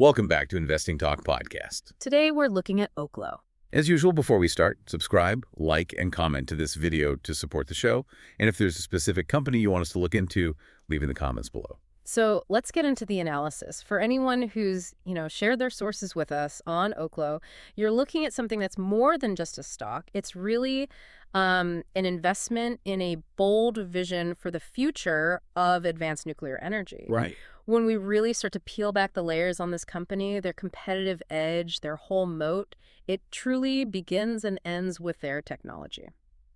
Welcome back to Investing Talk Podcast. Today we're looking at Oklo. As usual, before we start, subscribe, like, and comment to this video to support the show. And if there's a specific company you want us to look into, leave in the comments below. So let's get into the analysis. For anyone who's, shared their sources with us on Oklo, you're looking at something that's more than just a stock. It's really an investment in a bold vision for the future of advanced nuclear energy. Right. When we really start to peel back the layers on this company, their competitive edge, their whole moat, it truly begins and ends with their technology.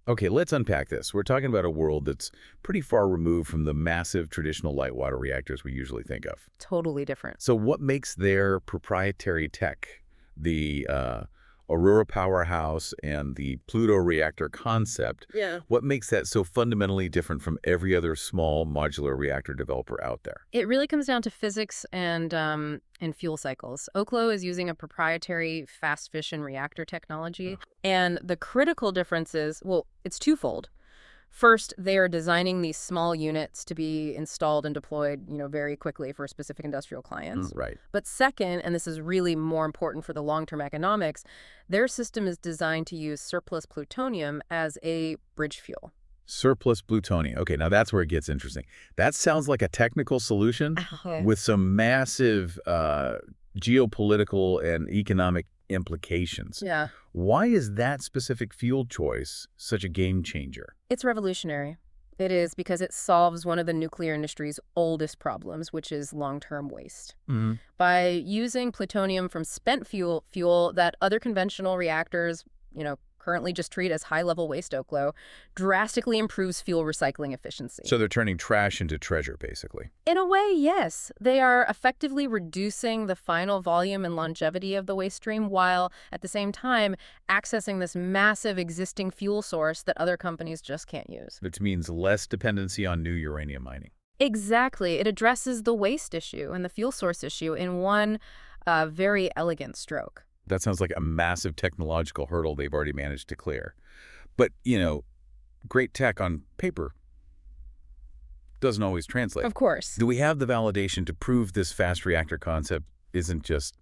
Okay, let's unpack this. We're talking about a world that's pretty far removed from the massive traditional light water reactors we usually think of. Totally different. So what makes their proprietary tech, the Aurora powerhouse and the Pluto reactor concept, what makes that so fundamentally different from every other small modular reactor developer out there? It really comes down to physics and fuel cycles. Oklo is using a proprietary fast fission reactor technology, and the critical difference is, well, it's twofold. First, they are designing these small units to be installed and deployed, very quickly for specific industrial clients. Right. But second, and this is really more important for the long-term economics, their system is designed to use surplus plutonium as a bridge fuel. Surplus plutonium. Okay, now that's where it gets interesting. That sounds like a technical solution with some massive geopolitical and economic implications. Yeah. Why is that specific fuel choice such a game changer? It's revolutionary. It is because it solves one of the nuclear industry's oldest problems, which is long-term waste. By using plutonium from spent fuel that other conventional reactors, currently just treat as high-level waste, Oklo drastically improves fuel recycling efficiency. So they're turning trash into treasure, basically. In a way, yes. They are effectively reducing the final volume and longevity of the waste stream while, at the same time, accessing this massive existing fuel source that other companies just can't use. Which means less dependency on new uranium mining. Exactly. It addresses the waste issue and the fuel source issue in one very elegant stroke. That sounds like a massive technological hurdle they've already managed to clear. But, great tech on paper doesn't always translate. Of course. Do we have the validation to prove this fast reactor concept isn't just,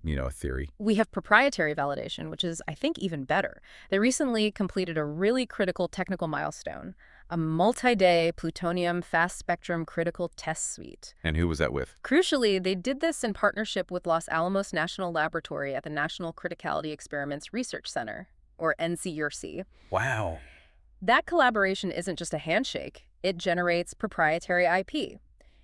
a theory? We have proprietary validation, which is, I think, even better. They recently completed a really critical technical milestone, a multi-day plutonium fast-spectrum critical test suite. And who was that with? Crucially, they did this in partnership with Los Alamos National Laboratory at the National Criticality Experiments Research Center, or NCRC. Wow. That collaboration isn't just a handshake. It generates proprietary IP.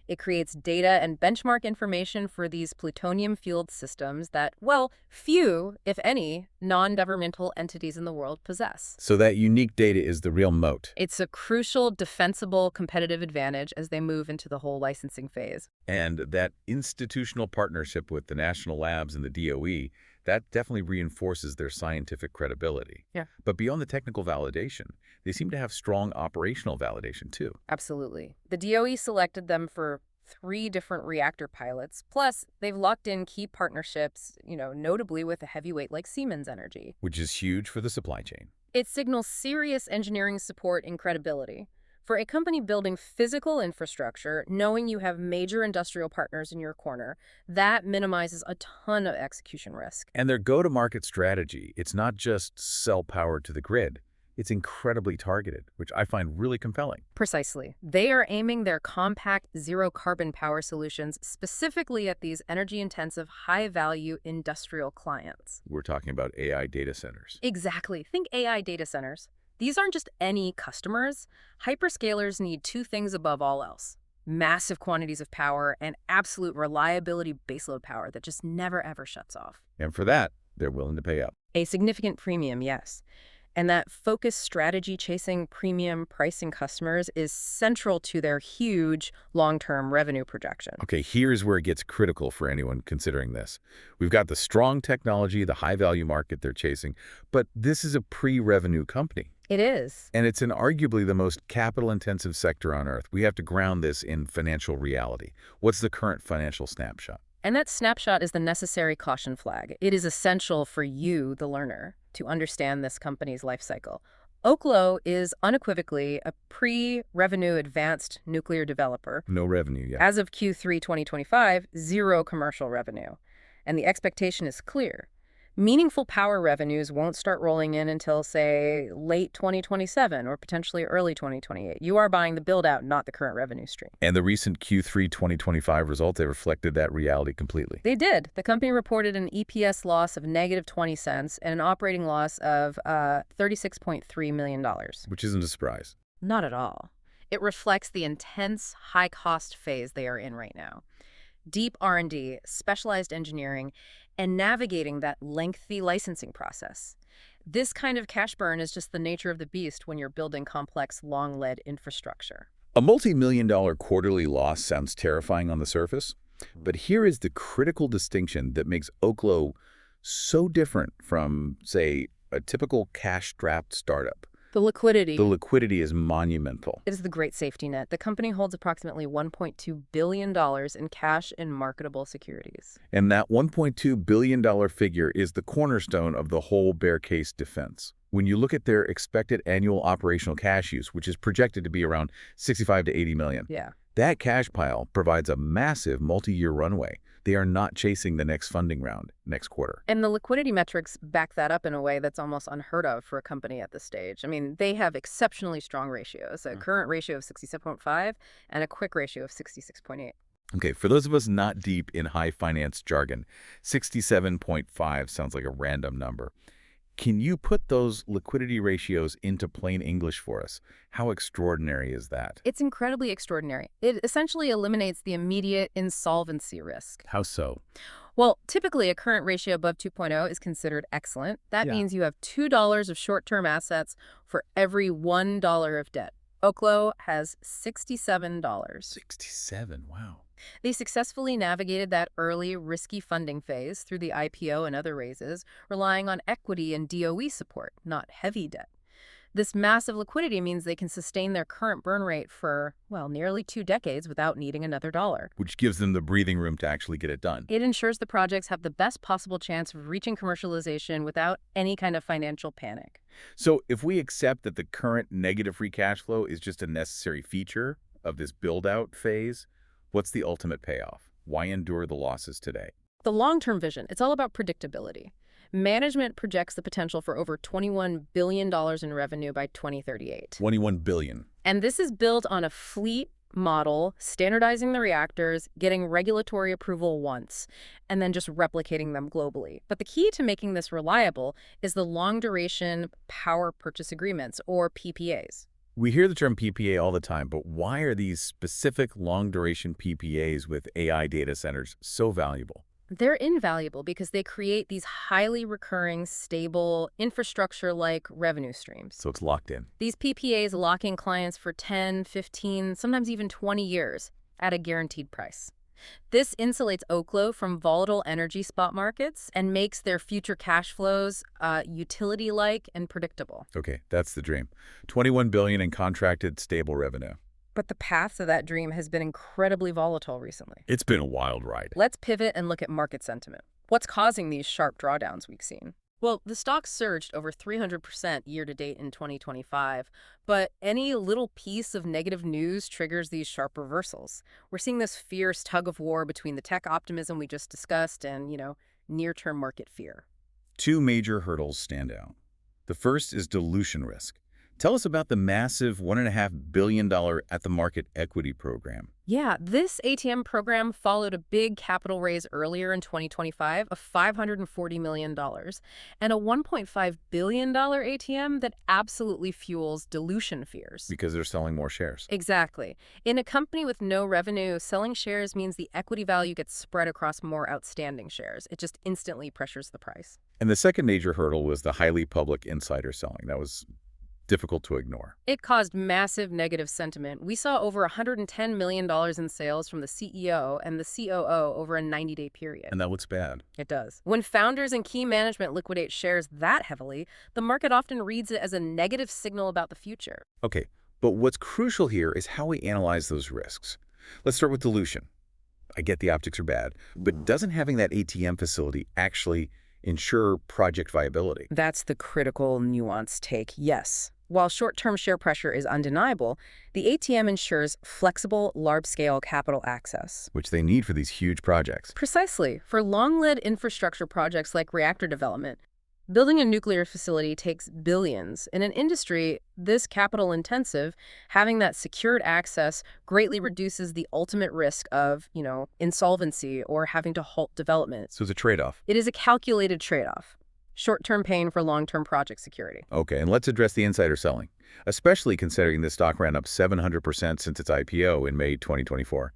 It creates data and benchmark information for these plutonium-fueled systems that, well, few, if any, non-governmental entities in the world possess. So that unique data is the real moat. It's a crucial, defensible, competitive advantage as they move into the whole licensing phase. And that institutional partnership with the national labs and the DOE, that definitely reinforces their scientific credibility. Yeah. But beyond the technical validation, they seem to have strong operational validation, too. Absolutely. The DOE selected them for 3 different reactor pilots. Plus, they've locked in key partnerships, notably with a heavyweight like Siemens Energy. Which is huge for the supply chain. It signals serious engineering support and credibility. For a company building physical infrastructure, knowing you have major industrial partners in your corner, that minimizes a ton of execution risk. And their go-to-market strategy, it's not just sell power to the grid. It's incredibly targeted, which I find really compelling. Precisely. They are aiming their compact zero-carbon power solutions specifically at these energy-intensive, high-value industrial clients. We're talking about AI data centers. Exactly. Think AI data centers. These aren't just any customers. Hyperscalers need 2 things above all else: massive quantities of power and absolute reliability baseload power that just never ever shuts off. And for that, they're willing to pay up. A significant premium, yes. And that focused strategy chasing premium pricing customers is central to their huge long-term revenue projection. Okay, here's where it gets critical for anyone considering this. We've got the strong technology, the high-value market they're chasing, but this is a pre-revenue company. It is. And it's in arguably the most capital-intensive sector on Earth. We have to ground this in financial reality. What's the current financial snapshot? And that snapshot is the necessary caution flag. It is essential for you, the learner, to understand this company's life cycle. Oklo is unequivocally a pre-revenue advanced nuclear developer. No revenue yet. As of Q3 2025, 0 commercial revenue. and the expectation is clear. Meaningful power revenues won't start rolling in until, say, late 2027 or potentially early 2028. You are buying the build-out, not the current revenue stream. And the recent Q3 2025 results, they reflected that reality completely. They did. The company reported an EPS loss of -$0.20 and an operating loss of $36.3 million. Which isn't a surprise. Not at all. It reflects the intense, high-cost phase they are in right now. Deep R&D, specialized engineering, and navigating that lengthy licensing process. This kind of cash burn is just the nature of the beast when you're building complex, long-led infrastructure. A multi-million-dollar quarterly loss sounds terrifying on the surface, but here is the critical distinction that makes Oklo so different from, say, a typical cash-strapped startup. The liquidity. The liquidity is monumental. It is the great safety net. The company holds approximately $1.2 billion in cash and marketable securities. And that $1.2 billion figure is the cornerstone of the whole bear case defense. When you look at their expected annual operational cash use, which is projected to be around $65 to $80 million, that cash pile provides a massive multi-year runway. They are not chasing the next funding round next quarter. And the liquidity metrics back that up in a way that's almost unheard of for a company at this stage. I mean, they have exceptionally strong ratios, a current ratio of 67.5 and a quick ratio of 66.8. Okay, for those of us not deep in high finance jargon, 67.5 sounds like a random number. Can you put those liquidity ratios into plain English for us? How extraordinary is that? It's incredibly extraordinary. It essentially eliminates the immediate insolvency risk. How so? Well, typically a current ratio above 2.0 is considered excellent. That means you have $2 of short-term assets for every $1 of debt. Oklo has $67. 67, wow. They successfully navigated that early, risky funding phase through the IPO and other raises, relying on equity and DOE support, not heavy debt. This massive liquidity means they can sustain their current burn rate for, well, nearly 2 decades without needing another dollar. Which gives them the breathing room to actually get it done. It ensures the projects have the best possible chance of reaching commercialization without any kind of financial panic. So if we accept that the current negative free cash flow is just a necessary feature of this build-out phase, what's the ultimate payoff? Why endure the losses today? The long-term vision, it's all about predictability. Management projects the potential for over $21 billion in revenue by 2038. $21 billion. And this is built on a fleet model, standardizing the reactors, getting regulatory approval once, and then just replicating them globally. But the key to making this reliable is the long-duration power purchase agreements, or PPAs. We hear the term PPA all the time, but why are these specific long-duration PPAs with AI data centers so valuable? They're invaluable because they create these highly recurring, stable, infrastructure-like revenue streams. So it's locked in. These PPAs lock in clients for 10, 15, sometimes even 20 years at a guaranteed price. This insulates Oklo from volatile energy spot markets and makes their future cash flows utility-like and predictable. Okay, that's the dream. $21 billion in contracted, stable revenue. But the path to that dream has been incredibly volatile recently. It's been a wild ride. Let's pivot and look at market sentiment. What's causing these sharp drawdowns we've seen? Well, the stock surged over 300% year-to-date in 2025, but any little piece of negative news triggers these sharp reversals. We're seeing this fierce tug-of-war between the tech optimism we just discussed and, near-term market fear. 2 major hurdles stand out. The first is dilution risk. Tell us about the massive $1.5 billion at-the-market equity program. Yeah, this ATM program followed a big capital raise earlier in 2025 of $540 million and a $1.5 billion ATM that absolutely fuels dilution fears. Because they're selling more shares. Exactly. In a company with no revenue, selling shares means the equity value gets spread across more outstanding shares. It just instantly pressures the price. And the second major hurdle was the highly public insider selling. That was difficult to ignore. It caused massive negative sentiment. We saw over $110 million in sales from the CEO and the COO over a 90-day period. And that looks bad. It does. When founders and key management liquidate shares that heavily, the market often reads it as a negative signal about the future. Okay, but what's crucial here is how we analyze those risks. Let's start with dilution. I get the optics are bad, but doesn't having that ATM facility actually ensure project viability? That's the critical nuanced take, yes. While short-term share pressure is undeniable, the ATM ensures flexible, large-scale capital access. Which they need for these huge projects. Precisely. For long-lead infrastructure projects like reactor development, building a nuclear facility takes billions. In an industry this capital-intensive, having that secured access greatly reduces the ultimate risk of, insolvency or having to halt development. So it's a trade-off. It is a calculated trade-off. Short-term pain for long-term project security. Okay, and let's address the insider selling, especially considering this stock ran up 700% since its IPO in May 2024.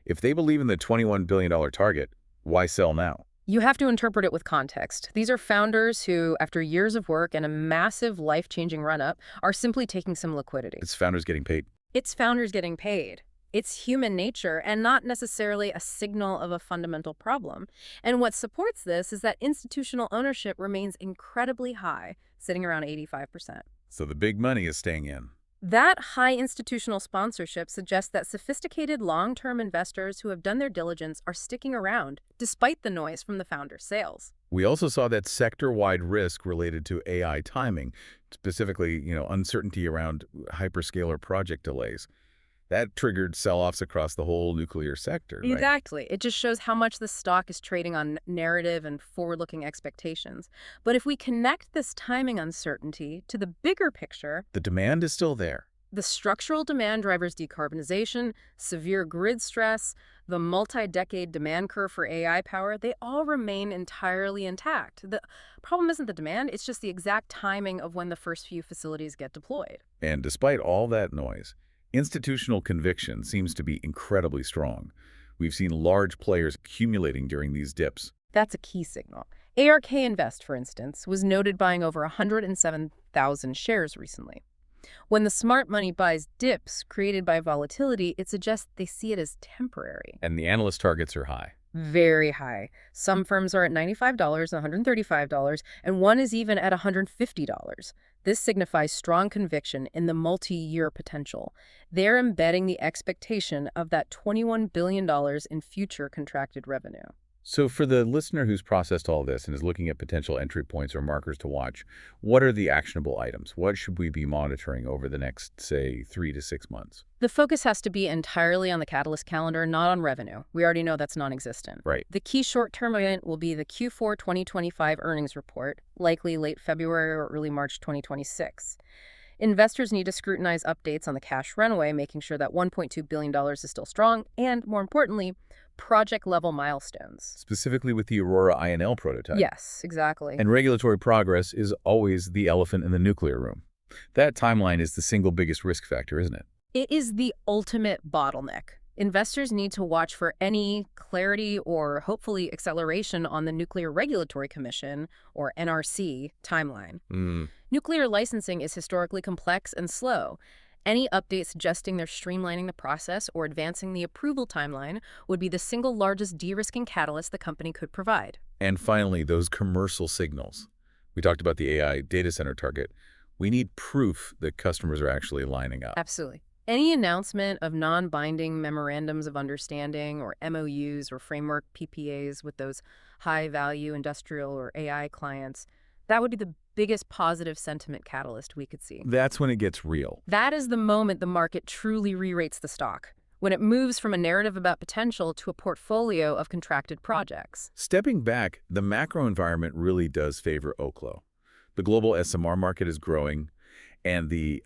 If they believe in the $21 billion target, why sell now? You have to interpret it with context. These are founders who, after years of work and a massive life-changing run-up, are simply taking some liquidity. It's founders getting paid. It's founders getting paid. It's human nature and not necessarily a signal of a fundamental problem. And what supports this is that institutional ownership remains incredibly high, sitting around 85%. So the big money is staying in. That high institutional sponsorship suggests that sophisticated long-term investors who have done their diligence are sticking around, despite the noise from the founder's sales. We also saw that sector-wide risk related to AI timing, specifically, uncertainty around hyperscaler project delays. That triggered sell-offs across the whole nuclear sector, right? Exactly. It just shows how much the stock is trading on narrative and forward-looking expectations. But if we connect this timing uncertainty to the bigger picture, The demand is still there. the structural demand drivers, decarbonization, severe grid stress, the multi-decade demand curve for AI power, they all remain entirely intact. The problem isn't the demand, it's just the exact timing of when the first few facilities get deployed. And despite all that noise, institutional conviction seems to be incredibly strong. We've seen large players accumulating during these dips. That's a key signal. ARK Invest, for instance, was noted buying over 107,000 shares recently. When the smart money buys dips created by volatility, it suggests they see it as temporary. And the analyst targets are high. Very high. Some firms are at $95, $135, and one is even at $150. This signifies strong conviction in the multi-year potential. They're embedding the expectation of that $21 billion in future contracted revenue. So for the listener who's processed all this and is looking at potential entry points or markers to watch, what are the actionable items? What should we be monitoring over the next, say, 3 to 6 months? The focus has to be entirely on the catalyst calendar, not on revenue. We already know that's non-existent. Right. The key short-term event will be the Q4 2025 earnings report, likely late February or early March 2026. Investors need to scrutinize updates on the cash runway, making sure that $1.2 billion is still strong, and, more importantly, project-level milestones. Specifically with the Aurora INL prototype. Yes, exactly. And regulatory progress is always the elephant in the nuclear room. That timeline is the single biggest risk factor, isn't it? It is the ultimate bottleneck. Investors need to watch for any clarity or hopefully acceleration on the Nuclear Regulatory Commission, or NRC, timeline. Nuclear licensing is historically complex and slow. Any update suggesting they're streamlining the process or advancing the approval timeline would be the single largest de-risking catalyst the company could provide. And finally, those commercial signals. We talked about the AI data center target. We need proof that customers are actually lining up. Absolutely. Any announcement of non-binding memorandums of understanding or MOUs or framework PPAs with those high-value industrial or AI clients, that would be the biggest positive sentiment catalyst we could see. That's when it gets real. That is the moment the market truly re-rates the stock, when it moves from a narrative about potential to a portfolio of contracted projects. Stepping back, the macro environment really does favor Oklo. The global SMR market is growing, and the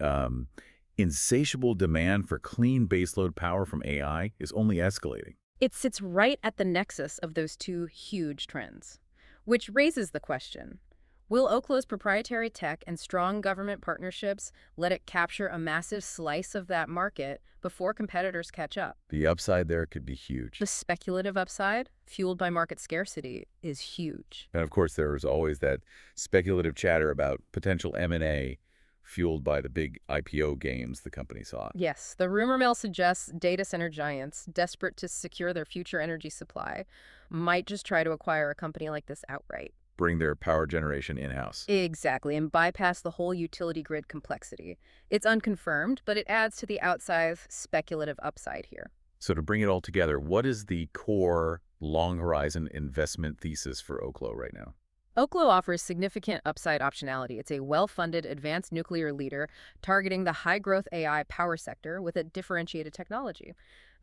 insatiable demand for clean baseload power from AI is only escalating. It sits right at the nexus of those two huge trends, which raises the question: will Oklo's proprietary tech and strong government partnerships let it capture a massive slice of that market before competitors catch up? The upside there could be huge. The speculative upside, fueled by market scarcity, is huge. And of course, there's always that speculative chatter about potential M&A fueled by the big IPO gains the company saw. Yes, the rumor mill suggests data center giants, desperate to secure their future energy supply, might just try to acquire a company like this outright. Bring their power generation in-house. Exactly, and bypass the whole utility grid complexity. It's unconfirmed, but it adds to the outsized speculative upside here. So to bring it all together, what is the core long-horizon investment thesis for Oklo right now? Oklo offers significant upside optionality. It's a well-funded advanced nuclear leader targeting the high-growth AI power sector with a differentiated technology.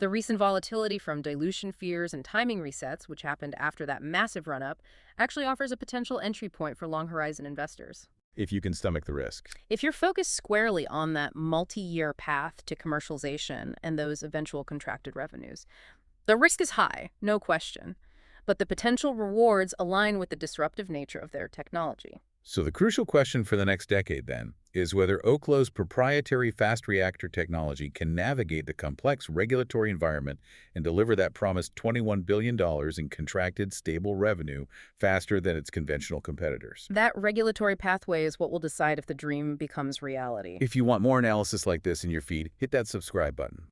The recent volatility from dilution fears and timing resets, which happened after that massive run-up, actually offers a potential entry point for long-horizon investors. If you can stomach the risk. If you're focused squarely on that multi-year path to commercialization and those eventual contracted revenues, the risk is high, no question, but the potential rewards align with the disruptive nature of their technology. So the crucial question for the next decade, then, is whether Oklo's proprietary fast reactor technology can navigate the complex regulatory environment and deliver that promised $21 billion in contracted, stable revenue faster than its conventional competitors. That regulatory pathway is what will decide if the dream becomes reality. If you want more analysis like this in your feed, hit that subscribe button.